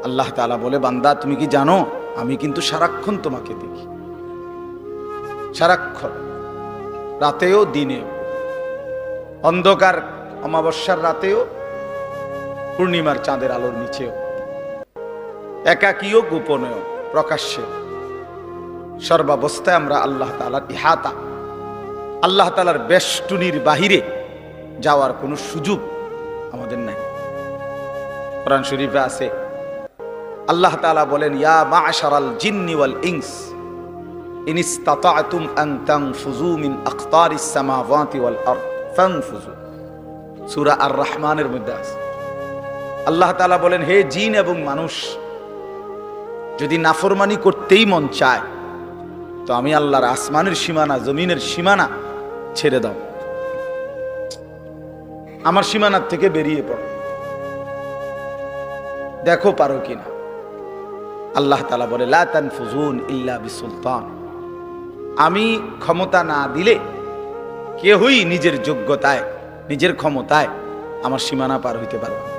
আল্লাহ তাআলা বলে, বান্দা তুমি কি জানো আমি কিন্তু সারাক্ষণ তোমাকে দেখি, সারাক্ষণ, রাতেও দিনেও, অন্ধকার অমাবস্যার রাতেও, পূর্ণিমার চাঁদের আলোর নিচেও, একাকীও গোপনেও প্রকাশ্যে, সর্বাবস্থায় আমরা আল্লাহ তাআলার ইহাতা, আল্লাহ তাআলার বেষ্টনীর বাহিরে যাওয়ার কোনো সুযোগ আমাদের নাই। কোরআন শরীফে আছে, আল্লাহ তাআলা বলেন, ইয়া মা'শারাল জিন্নি ওয়াল ইনস ইন ইসতাতা'তুম আন তানফুযু মিন আকতারিস সামাওয়াতি ওয়াল আরদ ফানফুযু। সূরা আর রহমানের মধ্যে আছে। আল্লাহ তাআলা বলেন, হে জিন এবং মানুষ, যদি নাফরমানি করতেই মন চায় তো আমি আল্লাহর আসমানের সীমানা, জমিনের সীমানা ছেড়ে দাও, আমার সীমানার থেকে বেরিয়ে পড়ো, দেখো পারো কিনা। আল্লাহ তাআলা বলে, লা তানফুজুন ইল্লা বিসুলতান, আমি ক্ষমতা না দিলে কেউই নিজের যোগ্যতায়, নিজের ক্ষমতায় আমার সীমানা পার হইতে পারবে না।